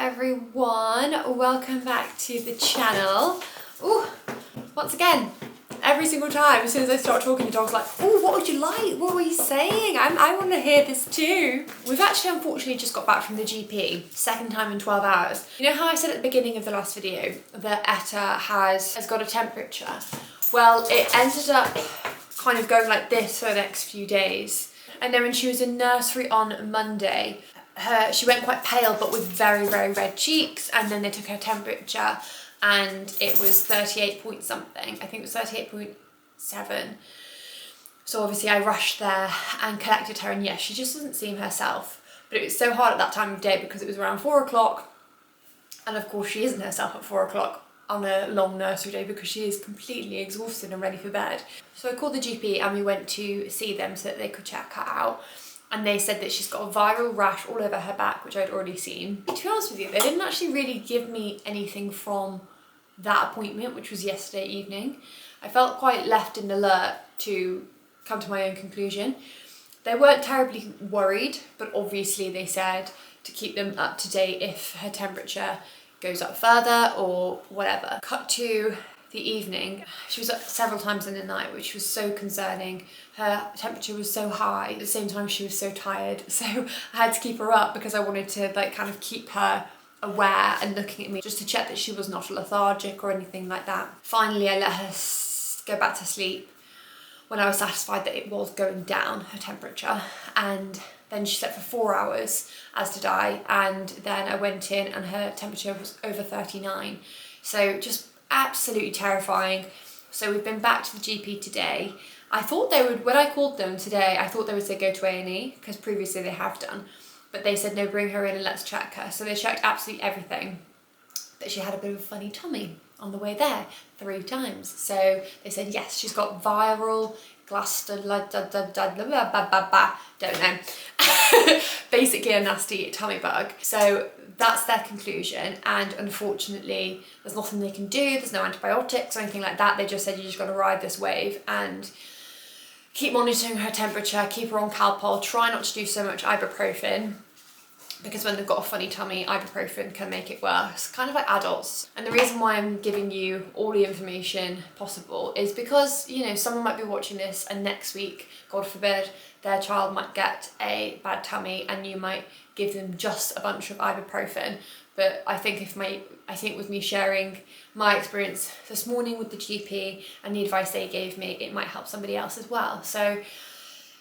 everyone, welcome back to the channel. Ooh, once again, every single time as soon as I start talking, the dog's like, oh, what would you like? What were you saying? I want to hear this too. We've actually unfortunately just got back from the GP, second time in 12 hours. You know how I said at the beginning of the last video that Etta has got a temperature? Well, it ended up kind of going like this for the next few days. And then when she was in nursery on Monday, she went quite pale but with very, very red cheeks, and then they took her temperature and it was 38 point something. I think it was 38.7. So obviously I rushed there and collected her, and yes, she just doesn't seem herself. But it was so hard at that time of day because it was around 4 o'clock, and of course she isn't herself at 4 o'clock on a long nursery day because she is completely exhausted and ready for bed. So I called the GP and we went to see them so that they could check her out. And they said that she's got a viral rash all over her back, which I'd already seen. To be honest with you, they didn't actually really give me anything from that appointment, which was yesterday evening. I felt quite left in the lurch to come to my own conclusion. They weren't terribly worried, but obviously they said to keep them up to date if her temperature goes up further or whatever. Cut to the evening, she was up several times in the night, which was so concerning. Her temperature was so high, at the same time she was so tired, so I had to keep her up because I wanted to like kind of keep her aware and looking at me just to check that she was not lethargic or anything like that. Finally I let her go back to sleep when I was satisfied that it was going down, her temperature, and then she slept for 4 hours, as did I, and then I went in and her temperature was over 39. So just absolutely terrifying. So we've been back to the GP today. I thought they would, when I called them today, I thought they would say go to A&E because previously they have done, but they said no, bring her in and let's check her. So they checked absolutely everything, but she had a bit of a funny tummy on the way there 3 times. So they said yes, she's got viral don't know. Basically a nasty tummy bug. So that's their conclusion, and unfortunately there's nothing they can do. There's no antibiotics or anything like that. They just said you just got to ride this wave and keep monitoring her temperature, keep her on Calpol, try not to do so much ibuprofen, because when they've got a funny tummy, ibuprofen can make it worse, kind of like adults. And the reason why I'm giving you all the information possible is because, you know, someone might be watching this and next week, God forbid, their child might get a bad tummy and you might give them just a bunch of ibuprofen. But I think with me sharing my experience this morning with the GP and the advice they gave me, it might help somebody else as well. So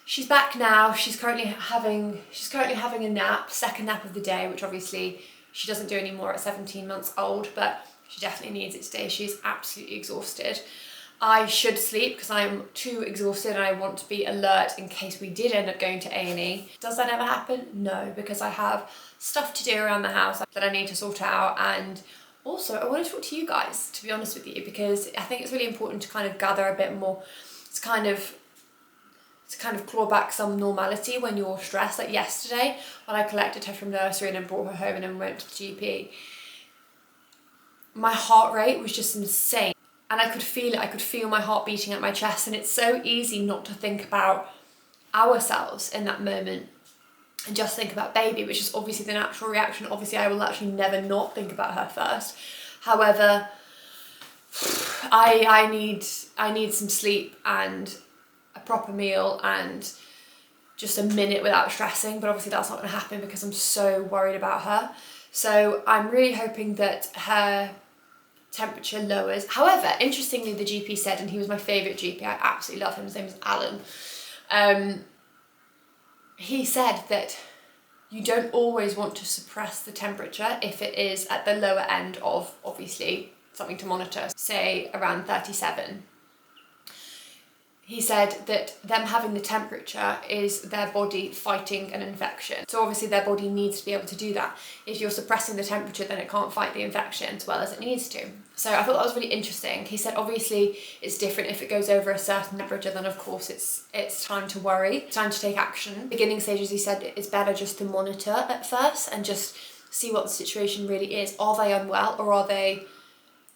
she's back now. She's currently having a nap, second nap of the day, which obviously she doesn't do anymore at 17 months old, but she definitely needs it today. She's absolutely exhausted. I should sleep because I'm too exhausted and I want to be alert in case we did end up going to A&E. Does that ever happen? No, because I have stuff to do around the house that I need to sort out, and also I want to talk to you guys, to be honest with you, because I think it's really important to kind of gather a bit more, to kind of claw back some normality when you're stressed. Like yesterday when I collected her from nursery and then brought her home and then went to the GP, my heart rate was just insane. And I could feel it, I could feel my heart beating at my chest, and it's so easy not to think about ourselves in that moment and just think about baby, which is obviously the natural reaction. Obviously I will actually never not think about her first. However, I need some sleep and a proper meal and just a minute without stressing, but obviously that's not going to happen because I'm so worried about her. So I'm really hoping that her temperature lowers. However, interestingly, the GP said, and he was my favourite GP, I absolutely love him, his name is Alan, he said that you don't always want to suppress the temperature if it is at the lower end of, obviously, something to monitor, say around 37. He said that them having the temperature is their body fighting an infection. So obviously their body needs to be able to do that. If you're suppressing the temperature, then it can't fight the infection as well as it needs to. So I thought that was really interesting. He said obviously it's different if it goes over a certain temperature, then of course it's time to worry, it's time to take action. Beginning stages, he said it's better just to monitor at first and just see what the situation really is. Are they unwell or are they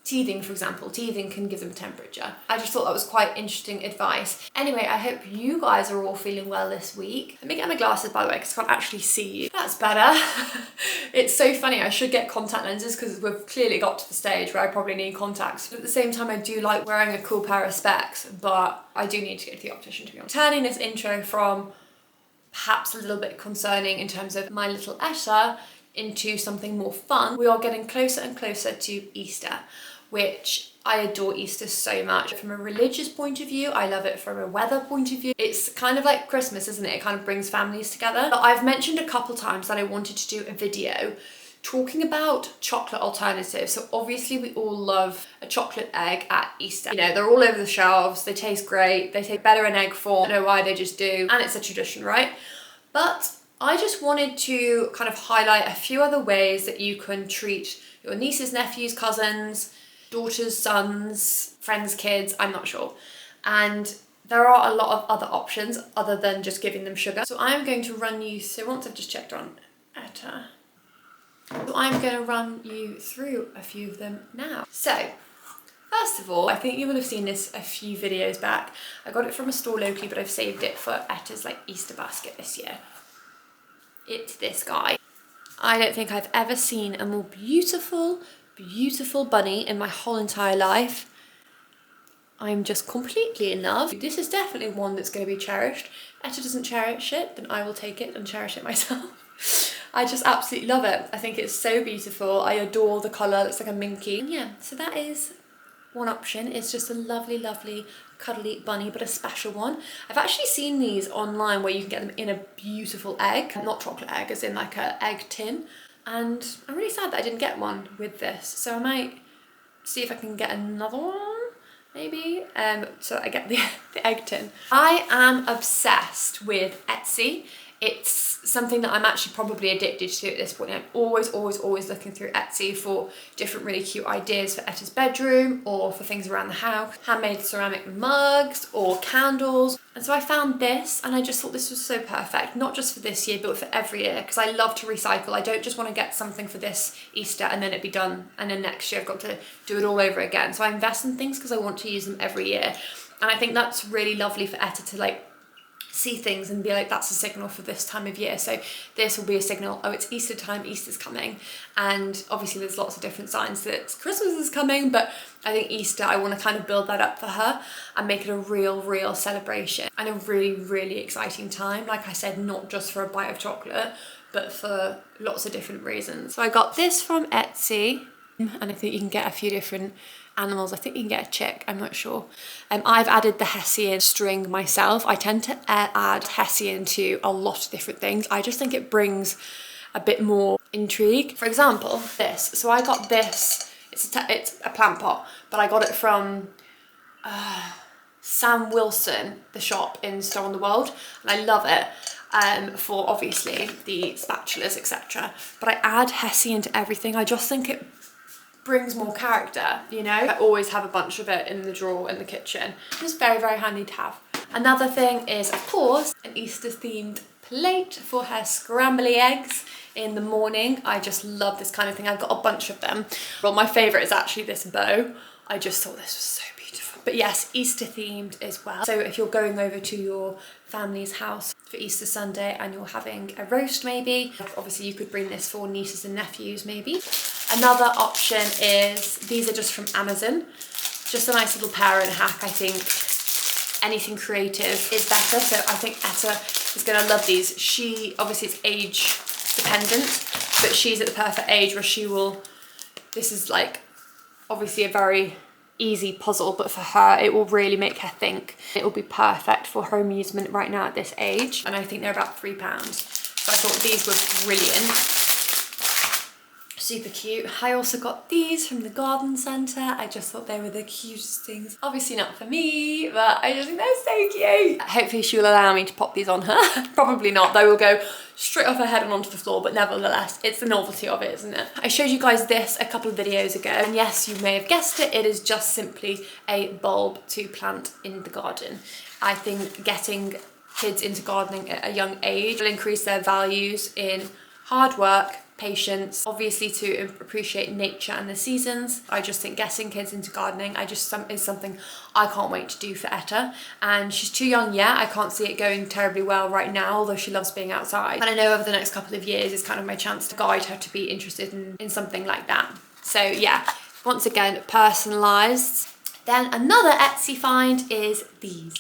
teething, for example? Teething can give them a temperature. I just thought that was quite interesting advice. Anyway, I hope you guys are all feeling well this week. Let me get my glasses, by the way, because I can't actually see you. That's better. It's so funny, I should get contact lenses because we've clearly got to the stage where I probably need contacts. But at the same time, I do like wearing a cool pair of specs, but I do need to go to the optician, to be honest. Turning this intro from perhaps a little bit concerning in terms of my little Etta into something more fun, we are getting closer and closer to Easter, which I adore Easter so much. From a religious point of view, I love it from a weather point of view. It's kind of like Christmas, isn't it? It kind of brings families together. But I've mentioned a couple times that I wanted to do a video talking about chocolate alternatives. So obviously we all love a chocolate egg at Easter. You know, they're all over the shelves, they taste great, they taste better in egg form, I don't know why, they just do, and it's a tradition, right? But I just wanted to kind of highlight a few other ways that you can treat your nieces, nephews, cousins, daughters, sons, friends, kids, I'm not sure. And there are a lot of other options other than just giving them sugar. So I'm going to run you through, once I've just checked on Etta, so I'm going to run you through a few of them now. So, first of all, I think you will have seen this a few videos back. I got it from a store locally, but I've saved it for Etta's like Easter basket this year. It's this guy. I don't think I've ever seen a more beautiful bunny in my whole entire life. I'm just completely in love. This is definitely one that's going to be cherished. Etta doesn't cherish it, then I will take it and cherish it myself. I just absolutely love it. I think it's so beautiful. I adore the colour. It's like a minky. And yeah, so that is one option. It's just a lovely, lovely cuddly bunny, but a special one. I've actually seen these online where you can get them in a beautiful egg, not chocolate egg, as in like a egg tin. And I'm really sad that I didn't get one with this. So I might see if I can get another one, maybe, so I get the egg tin. I am obsessed with Etsy. It's something that I'm actually probably addicted to at this point. I'm always looking through Etsy for different really cute ideas for Etta's bedroom or for things around the house. Handmade ceramic mugs or candles. And so I found this and I just thought this was so perfect, not just for this year, but for every year, because I love to recycle. I don't just want to get something for this Easter and then it be done. And then next year I've got to do it all over again. So I invest in things because I want to use them every year. And I think that's really lovely for Etta to like see things and be like, that's a signal for this time of year. So this will be a signal, oh, it's Easter time, Easter's coming. And obviously there's lots of different signs that Christmas is coming, but I think Easter, I want to kind of build that up for her and make it a real celebration and a really exciting time. Like I said, not just for a bite of chocolate, but for lots of different reasons. So I got this from Etsy, and I think you can get a few different animals. I think you can get a chick, I'm not sure. I've added the Hessian string myself. I tend to add Hessian to a lot of different things. I just think it brings a bit more intrigue. For example, this. So I got this, it's a plant pot, but I got it from Sam Wilson, the shop in Store on the World, and I love it. For obviously the spatulas, etc. But I add Hessian to everything. I just think it brings more character, you know? I always have a bunch of it in the drawer in the kitchen. It's very handy to have. Another thing is, of course, an Easter themed plate for her scrambly eggs in the morning. I just love this kind of thing. I've got a bunch of them. Well, my favourite is actually this bow. I just thought this was so beautiful. But yes, Easter themed as well. So if you're going over to your family's house for Easter Sunday and you're having a roast maybe, obviously you could bring this for nieces and nephews maybe. Another option is, these are just from Amazon. Just a nice little parent hack, I think. Anything creative is better, so I think Etta is gonna love these. She, obviously it's age dependent, but she's at the perfect age where she will, this is like obviously a very easy puzzle, but for her it will really make her think. It will be perfect for her amusement right now at this age, and I think they're about £3. So I thought these were brilliant. Super cute. I also got these from the garden centre. I just thought they were the cutest things. Obviously not for me, but I just think they're so cute. Hopefully she will allow me to pop these on her. Probably not. They will go straight off her head and onto the floor, but nevertheless, it's the novelty of it, isn't it? I showed you guys this a couple of videos ago, and yes, you may have guessed it, it is just simply a bulb to plant in the garden. I think getting kids into gardening at a young age will increase their values in hard work, patience, obviously to appreciate nature and the seasons. I just think getting kids into gardening is something I can't wait to do for Etta. And she's too young yet. I can't see it going terribly well right now, although she loves being outside. And I know over the next couple of years is kind of my chance to guide her to be interested in something like that. So yeah, once again, personalised. Then another Etsy find is these.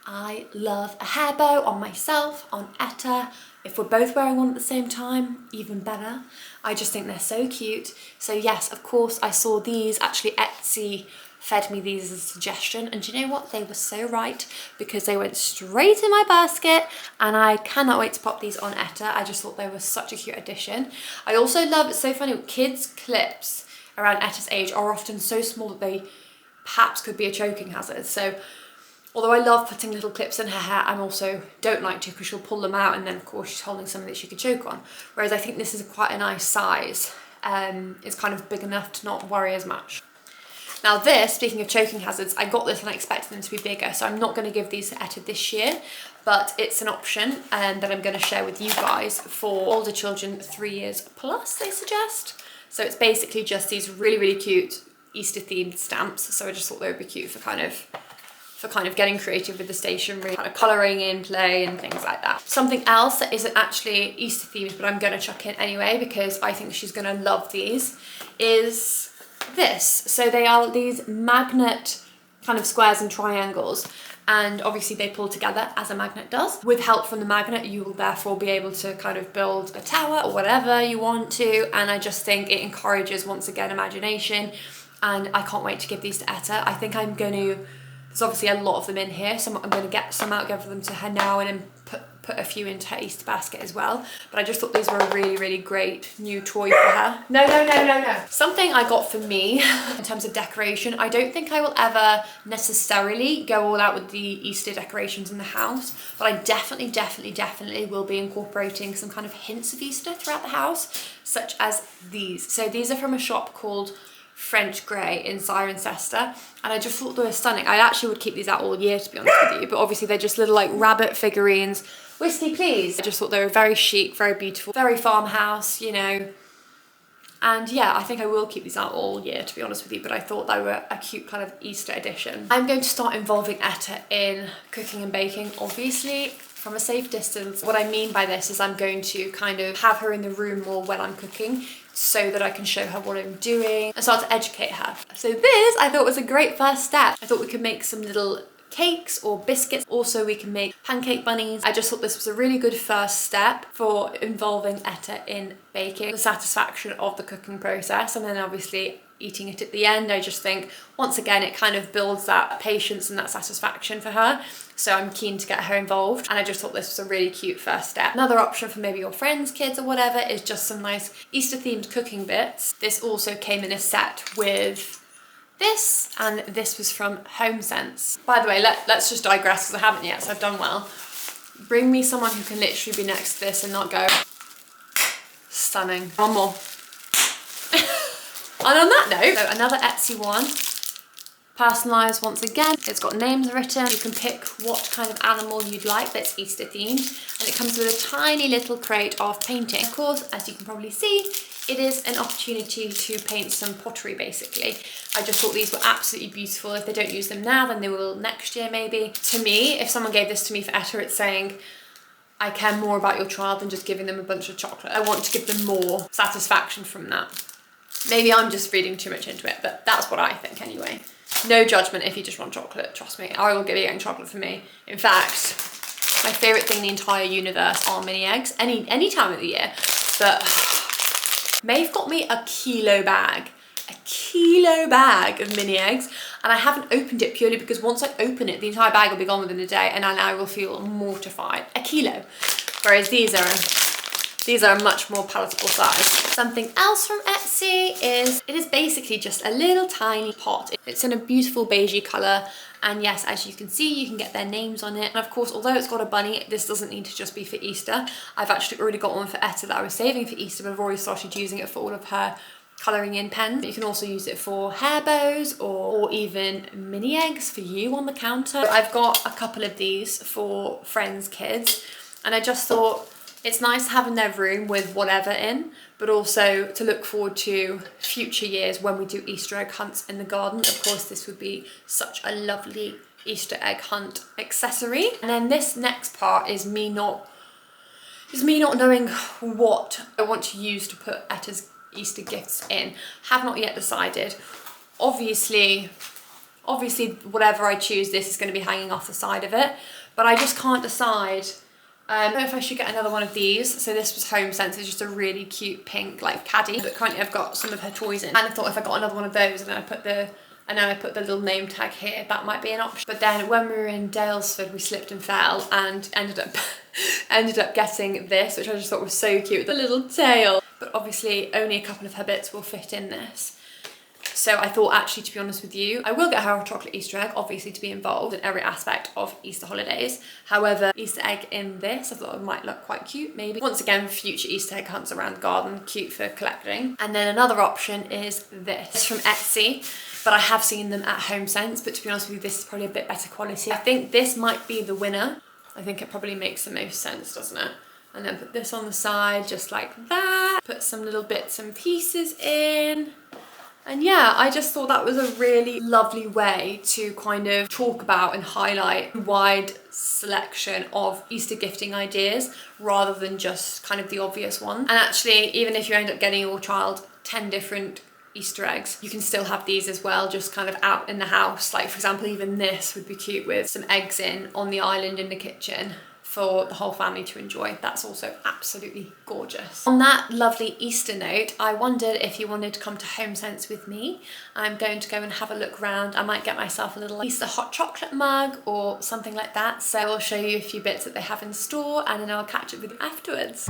I love a hair bow on myself, on Etta. If we're both wearing one at the same time, even better. I just think they're so cute. So yes, of course, I saw these. Actually, Etsy fed me these as a suggestion. And do you know what? They were so right, because they went straight in my basket, and I cannot wait to pop these on Etta. I just thought they were such a cute addition. I also love, it's so funny, kids' clips around Etta's age are often so small that they perhaps could be a choking hazard. So although I love putting little clips in her hair, I also don't like to, because she'll pull them out and then of course she's holding something that she could choke on. Whereas I think this is quite a nice size. It's kind of big enough to not worry as much. Now this, speaking of choking hazards, I got this and I expected them to be bigger, so I'm not going to give these to Etta this year, but it's an option that I'm going to share with you guys for older children, 3 years plus, they suggest. So it's basically just these really, really cute Easter themed stamps. So I just thought they would be cute for kind of getting creative with the stationery, kind of colouring in play and things like that. Something else that isn't actually Easter themed, but I'm gonna chuck in anyway because I think she's gonna love these, is this. So they are these magnet kind of squares and triangles, and obviously they pull together as a magnet does. With help from the magnet, you will therefore be able to kind of build a tower or whatever you want to, and I just think it encourages, once again, imagination, and I can't wait to give these to Etta. I think I'm going to, there's obviously a lot of them in here, so I'm going to get some out, give them to her now, and then put a few into her Easter basket as well. But I just thought these were a really, really great new toy for her. No. Something I got for me in terms of decoration, I don't think I will ever necessarily go all out with the Easter decorations in the house, but I definitely will be incorporating some kind of hints of Easter throughout the house, such as these. So these are from a shop called French Grey in Cirencester, and I just thought they were stunning. I actually would keep these out all year, to be honest with you, but obviously they're just little like rabbit figurines. Whiskey, please. I just thought they were very chic, very beautiful, very farmhouse, you know. And yeah, I think I will keep these out all year, to be honest with you, but I thought they were a cute kind of Easter addition. I'm going to start involving Etta in cooking and baking, obviously from a safe distance. What I mean by this is I'm going to kind of have her in the room more when I'm cooking, so that I can show her what I'm doing and start to educate her. So this I thought was a great first step. I thought we could make some little cakes or biscuits. Also we can make pancake bunnies. I just thought this was a really good first step for involving Etta in baking, the satisfaction of the cooking process, and then obviously eating it at the end. I just think once again it kind of builds that patience and that satisfaction for her, so I'm keen to get her involved, and I just thought this was a really cute first step. Another option for maybe your friends' kids or whatever is just some nice Easter themed cooking bits. This also came in a set with this, and this was from HomeSense. By the way, let's just digress because I haven't yet, so I've done well. Bring me someone who can literally be next to this and not go stunning. One more. And on that note, so another Etsy one, personalised once again. It's got names written. You can pick what kind of animal you'd like that's Easter themed, and it comes with a tiny little crate of painting. Of course, as you can probably see, it is an opportunity to paint some pottery basically. I just thought these were absolutely beautiful. If they don't use them now, then they will next year maybe. To me, if someone gave this to me for Etta, it's saying, I care more about your child than just giving them a bunch of chocolate. I want to give them more satisfaction from that. Maybe I'm just reading too much into it, but that's what I think anyway. No judgment if you just want chocolate, trust me. I will give you getting chocolate for me. In fact, my favourite thing in the entire universe are mini eggs, any time of the year. But Maeve got me a kilo bag of mini eggs, and I haven't opened it purely because once I open it, the entire bag will be gone within a day, and I will feel mortified. A kilo. Whereas these are a much more palatable size. Something else from Etsy is, it is basically just a little tiny pot. It's in a beautiful beigey colour, and yes, as you can see, you can get their names on it. And of course, although it's got a bunny, this doesn't need to just be for Easter. I've actually already got one for Etta that I was saving for Easter, but I've already started using it for all of her colouring in pens. You can also use it for hair bows or even mini eggs for you on the counter. I've got a couple of these for friends' kids, and I just thought, It's nice having their room with whatever in, but also to look forward to future years when we do Easter egg hunts in the garden. Of course, this would be such a lovely Easter egg hunt accessory. And then this next part is me not knowing what I want to use to put Etta's Easter gifts in. Have not yet decided. Obviously whatever I choose, this is going to be hanging off the side of it, but I just can't decide. I don't know if I should get another one of these. So this was HomeSense. It's just a really cute pink like caddy, but currently I've got some of her toys in, and I thought if I got another one of those and then I put the little name tag here, that might be an option. But then when we were in Dalesford, we slipped and fell and ended up getting this, which I just thought was so cute, the little tail. But obviously only a couple of her bits will fit in this. So I thought, actually, to be honest with you, I will get her a chocolate Easter egg, obviously, to be involved in every aspect of Easter holidays. However, Easter egg in this, I thought it might look quite cute, maybe. Once again, future Easter egg hunts around the garden, cute for collecting. And then another option is this. It's from Etsy, but I have seen them at HomeSense, but to be honest with you, this is probably a bit better quality. I think this might be the winner. I think it probably makes the most sense, doesn't it? And then put this on the side, just like that. Put some little bits and pieces in. And yeah, I just thought that was a really lovely way to kind of talk about and highlight a wide selection of Easter gifting ideas rather than just kind of the obvious one. And actually, even if you end up getting your child 10 different Easter eggs, you can still have these as well, just kind of out in the house. Like, for example, even this would be cute with some eggs in on the island in the kitchen for the whole family to enjoy. That's also absolutely gorgeous. On that lovely Easter note, I wondered if you wanted to come to HomeSense with me. I'm going to go and have a look around. I might get myself a little Easter hot chocolate mug or something like that. So I'll show you a few bits that they have in store, and then I'll catch up with you afterwards.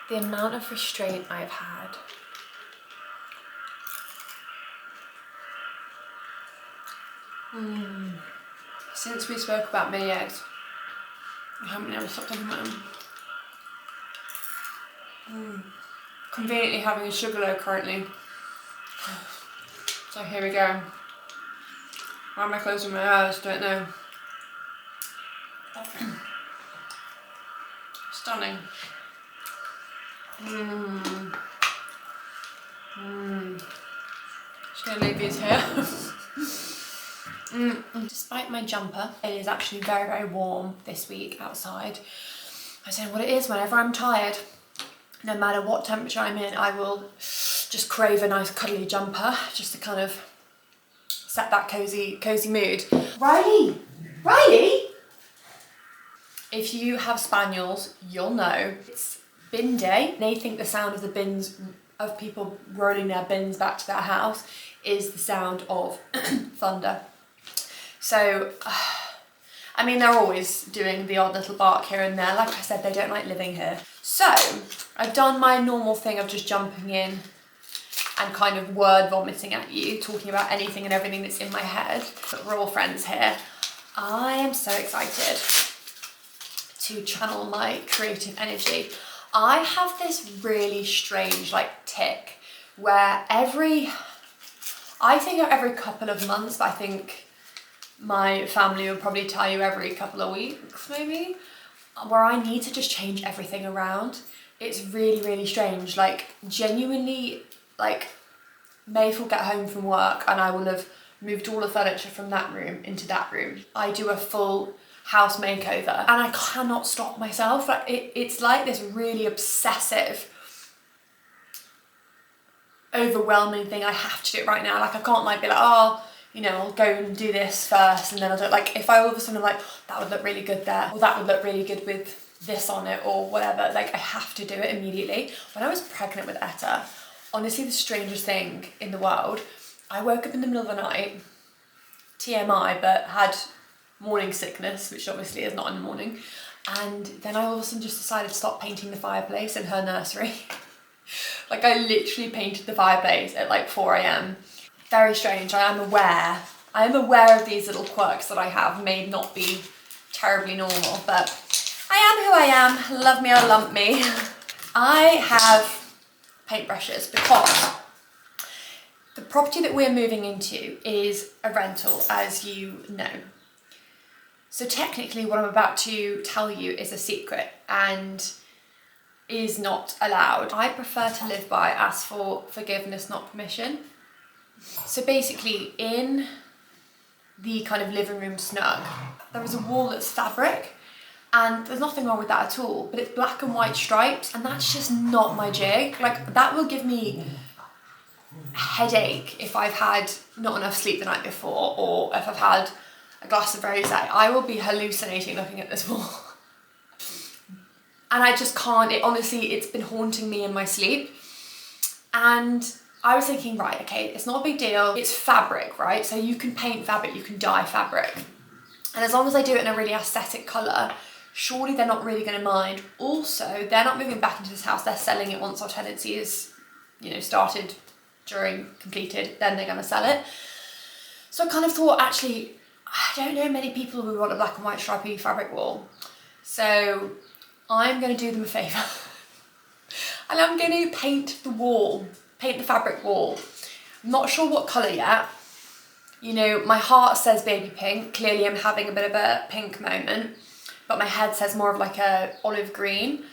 The amount of restraint I've had. Since we spoke about mini eggs, I haven't been able to stop thinking about them. Conveniently having a sugar currently. So here we go. Why am I closing my eyes? Don't know. Stunning. Just gonna leave these here. Despite my jumper, it is actually very, very warm this week outside. I don't know what it is, whenever I'm tired, no matter what temperature I'm in, I will just crave a nice cuddly jumper just to kind of set that cozy mood. Riley! Riley! If you have spaniels, you'll know it's bin day. They think the sound of the bins, of people rolling their bins back to their house, is the sound of thunder. So, I mean, they're always doing the odd little bark here and there. Like I said, they don't like living here. So, I've done my normal thing of just jumping in and kind of word vomiting at you, talking about anything and everything that's in my head. But we're all friends here. I am so excited to channel my creative energy. I have this really strange tick where every couple of months, but I think my family will probably tell you every couple of weeks maybe, where I need to just change everything around. It's really, really strange. Genuinely, Maeve will get home from work and I will have moved all the furniture from that room into that room. I do a full house makeover and I cannot stop myself. It's like this really obsessive, overwhelming thing. I have to do it right now. I can't be like, oh, I'll go and do this first and then I'll do it. If I all of a sudden that would look really good there, or that would look really good with this on it, or whatever, I have to do it immediately. When I was pregnant with Etta, honestly the strangest thing in the world, I woke up in the middle of the night, TMI, but had morning sickness, which obviously is not in the morning, and then I all of a sudden just decided to stop painting the fireplace in her nursery. I literally painted the fireplace at 4 a.m. Very strange. I am aware of these little quirks that I have, may not be terribly normal, but I am who I am. Love me or lump me. I have paintbrushes because the property that we're moving into is a rental, as you know. So technically what I'm about to tell you is a secret and is not allowed. I prefer to live by ask for forgiveness, not permission. So basically in the kind of living room snug, there is a wall that's fabric and there's nothing wrong with that at all, but it's black and white stripes and that's just not my jig. That will give me a headache if I've had not enough sleep the night before, or if I've had a glass of rosé. I will be hallucinating looking at this wall. And I just can't, it's been haunting me in my sleep. And I was thinking, right, okay, it's not a big deal. It's fabric, right? So you can paint fabric, you can dye fabric. And as long as I do it in a really aesthetic colour, surely they're not really going to mind. Also, they're not moving back into this house. They're selling it once our tenancy is, started, completed, then they're going to sell it. So I kind of thought, actually, I don't know many people who want a black and white stripy fabric wall. So I'm going to do them a favour. And I'm going to paint the fabric wall. I'm not sure what colour yet. My heart says baby pink. Clearly I'm having a bit of a pink moment, but my head says more of a olive green.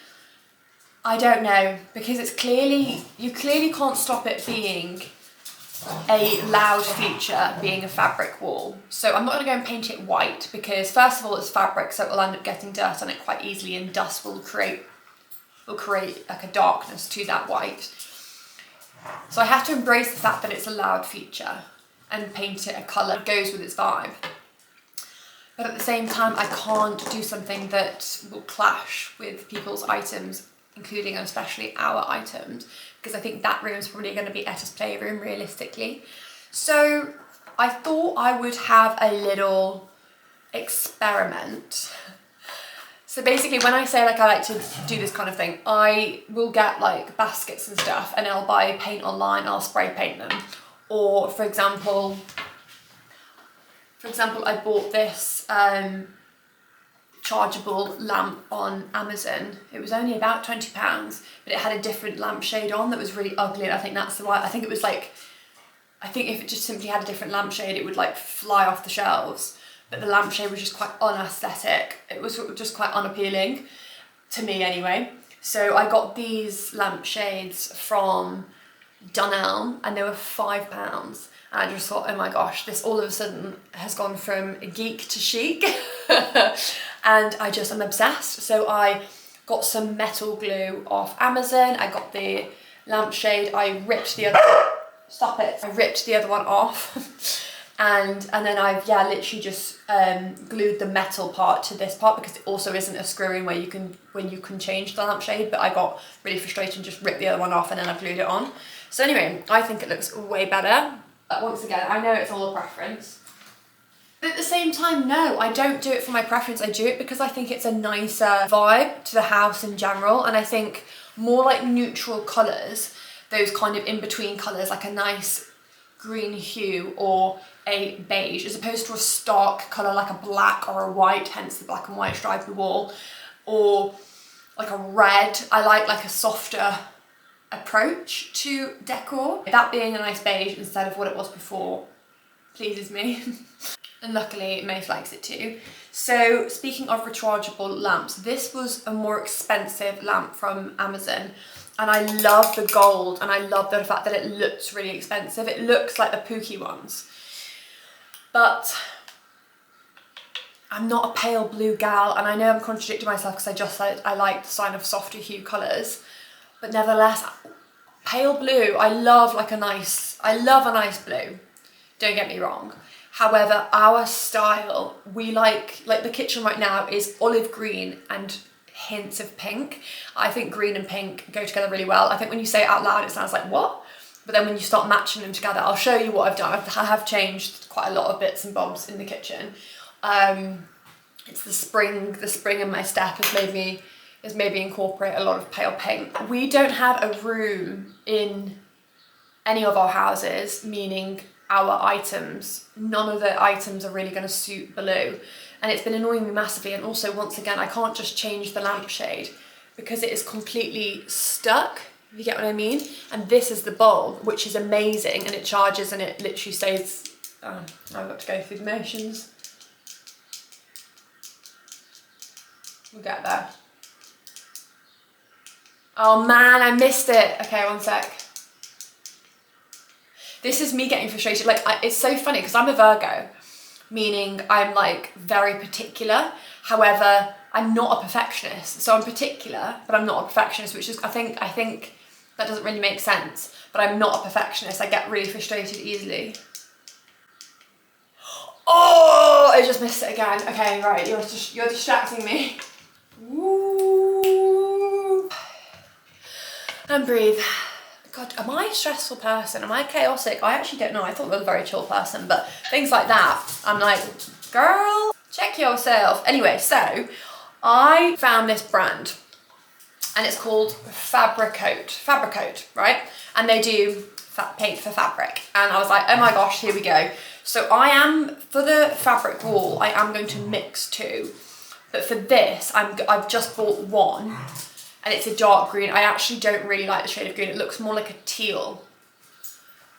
I don't know, because you clearly can't stop it being a loud feature, being a fabric wall. So I'm not going to go and paint it white because first of all it's fabric, so it will end up getting dirt on it quite easily and dust will create a darkness to that white. So I have to embrace the fact that it's a loud feature and paint it a colour that goes with its vibe. But at the same time, I can't do something that will clash with people's items, including and especially our items, because I think that room is probably going to be Etta's playroom realistically. So I thought I would have a little experiment. So basically when I say I like to do this kind of thing, I will get baskets and stuff and I'll buy paint online and I'll spray paint them. Or for example, I bought this chargeable lamp on Amazon. It was only about £20, but it had a different lampshade on that was really ugly, and I think that's why. I think it was I think if it just simply had a different lampshade, it would fly off the shelves. But the lampshade was just quite unaesthetic. It was just quite unappealing to me anyway. So I got these lampshades from Dunelm and they were £5. And I just thought, oh my gosh, this all of a sudden has gone from geek to chic. And I just am obsessed. So I got some metal glue off Amazon. I got the lampshade. I ripped the other, stop it. I ripped the other one off. And then I've, yeah, literally just glued the metal part to this part because it also isn't a screw-in where you can change the lampshade, but I got really frustrated and just ripped the other one off and then I've glued it on. So anyway, I think it looks way better. But once again, I know it's all a preference. But at the same time, no, I don't do it for my preference. I do it because I think it's a nicer vibe to the house in general. And I think more like neutral colours, those kind of in-between colours, like a nice green hue or a beige, as opposed to a stark colour like a black or a white, hence the black and white stripy wall, or like a red. I like a softer approach to decor. That being a nice beige instead of what it was before pleases me. And luckily Maeve likes it too. So speaking of rechargeable lamps, this was a more expensive lamp from Amazon. And I love the gold and I love the fact that it looks really expensive. It looks like the Pookie ones. But I'm not a pale blue gal, and I know I'm contradicting myself because I just said I like the sign of softer hue colours. But nevertheless, pale blue, I love a nice blue. Don't get me wrong. However, our style, we like the kitchen right now is olive green and hints of pink. I think green and pink go together really well. I think when you say it out loud, it sounds like, what? But then when you start matching them together, I'll show you what I've done. I have changed quite a lot of bits and bobs in the kitchen. It's the spring in my step has made me incorporate a lot of pale pink. We don't have a room in any of our houses, meaning our items, none of the items are really going to suit blue, and it's been annoying me massively. And also, once again, I can't just change the lampshade because it is completely stuck, if you get what I mean. And this is the bulb, which is amazing, and it charges and it literally stays. I've got to go through the motions. We'll get there. Oh man, I missed it. Okay, one sec. This is me getting frustrated. It's so funny because I'm a Virgo, meaning I'm very particular. However, I'm not a perfectionist. So I'm particular, but I'm not a perfectionist, which is, I think that doesn't really make sense. But I'm not a perfectionist. I get really frustrated easily. Oh, I just missed it again. Okay, right, you're distracting me. Woo. And breathe. God, am I a stressful person? Am I chaotic? I actually don't know. I thought I was a very chill person, but things like that, I'm like, girl, check yourself. Anyway, so I found this brand and it's called Fabricoat, right? And they do paint for fabric. And I was like, oh my gosh, here we go. So for the fabric wall, I am going to mix two. But for this, I've just bought one. And it's a dark green. I actually don't really like the shade of green. It looks more like a teal.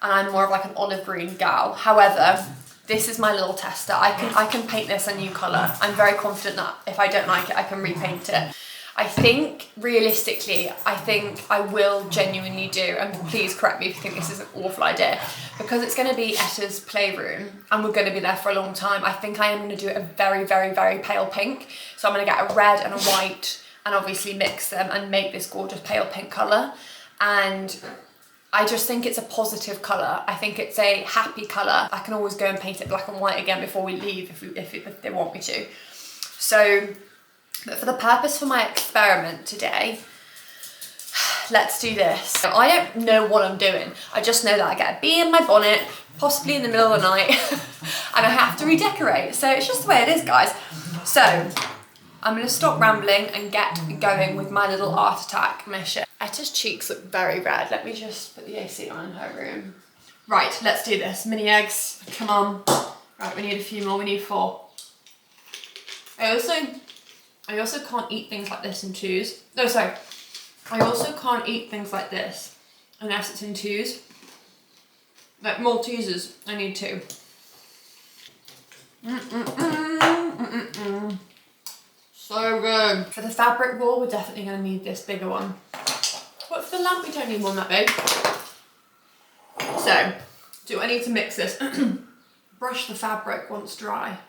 And I'm more of an olive green gal. However, this is my little tester. I can paint this a new colour. I'm very confident that if I don't like it, I can repaint it. I think, realistically, I will genuinely do, and please correct me if you think this is an awful idea, because it's going to be Etta's playroom and we're going to be there for a long time. I think I am going to do it a very, very, very pale pink. So I'm going to get a red and a white and obviously mix them and make this gorgeous pale pink colour. And I just think it's a positive colour. I think it's a happy colour. I can always go and paint it black and white again before we leave if they want me to. So, but for the purpose for my experiment today, let's do this. I don't know what I'm doing. I just know that I get a bee in my bonnet, possibly in the middle of the night, and I have to redecorate. So it's just the way it is, guys. So I'm going to stop rambling and get going with my little art attack mission. Etta's cheeks look very red. Let me just put the AC on in her room. Right, let's do this. Mini eggs, come on. Right, we need a few more. We need 4. I also can't eat things like this in twos. No, sorry. I also can't eat things like this unless it's in twos. Like Maltesers, I need 2. So good. For the fabric wall, we're definitely going to need this bigger one. But for the lamp, we don't need one that big. So, do I need to mix this? Brush the fabric once dry.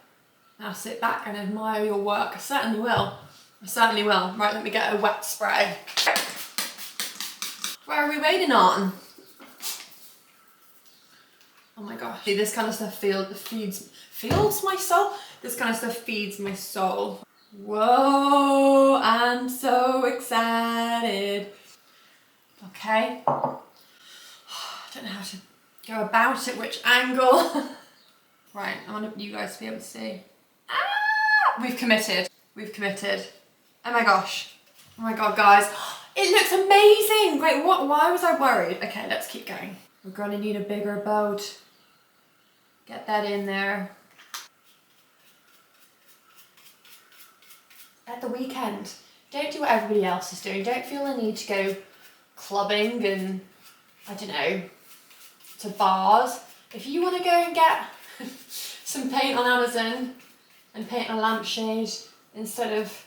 Now sit back and admire your work. I certainly will. I certainly will. Right, let me get a wet spray. Where are we waiting on? Oh my gosh. See, this kind of stuff feeds my soul? This kind of stuff feeds my soul. Whoa, I'm so excited. Okay. I don't know how to go about it, which angle. Right, I want you guys to be able to see. Ah! We've committed. We've committed. Oh my gosh. Oh my god, guys. It looks amazing. Wait, what? Why was I worried? Okay, let's keep going. We're gonna need a bigger boat. Get that in there. At the weekend, don't do what everybody else is doing. Don't feel the need to go clubbing and, I don't know, to bars. If you want to go and get some paint on Amazon and paint a lampshade instead of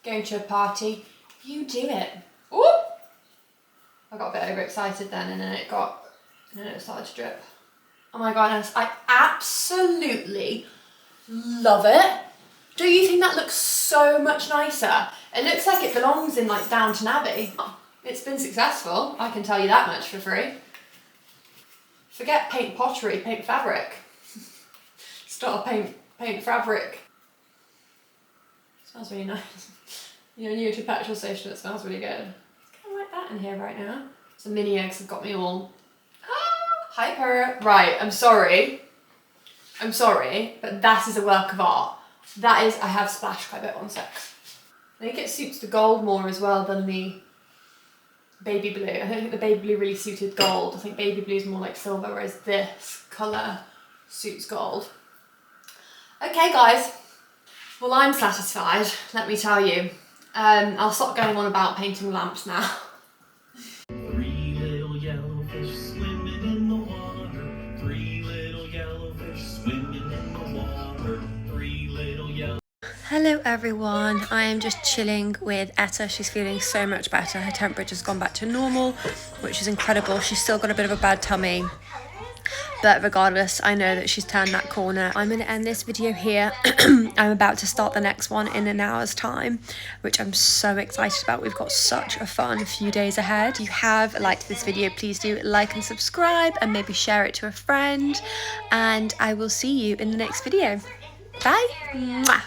going to a party, you do it. Ooh! I got a bit overexcited then and then it started to drip. Oh my goodness, I absolutely love it. Do you think that looks so much nicer? It looks like it belongs in like Downton Abbey. It's been successful, I can tell you that much for free. Forget paint pottery, paint fabric. Start a paint fabric. Smells really nice. You know, to a petrol station, it smells really good. It's kind of like that in here right now. Some mini eggs have got me all hyper. Right, I'm sorry, but that is a work of art. That is, I have splashed quite a bit on sex. I think it suits the gold more as well than the baby blue. I don't think the baby blue really suited gold. I think baby blue is more like silver, whereas this colour suits gold. Okay guys, well I'm satisfied, let me tell you. I'll stop going on about painting lamps now. Three little yellow fish swimming in the water. Three little yellow fish swimming in the water. Three little yellow. Hello everyone, I am just chilling with Etta. She's feeling so much better. Her temperature's gone back to normal, which is incredible. She's still got a bit of a bad tummy, but regardless, I know that she's turned that corner. I'm going to end this video here. I'm about to start the next one in an hour's time, which I'm so excited about. We've got such a fun few days ahead. If you have liked this video, please do like and subscribe and maybe share it to a friend. And I will see you in the next video. Bye. Mwah.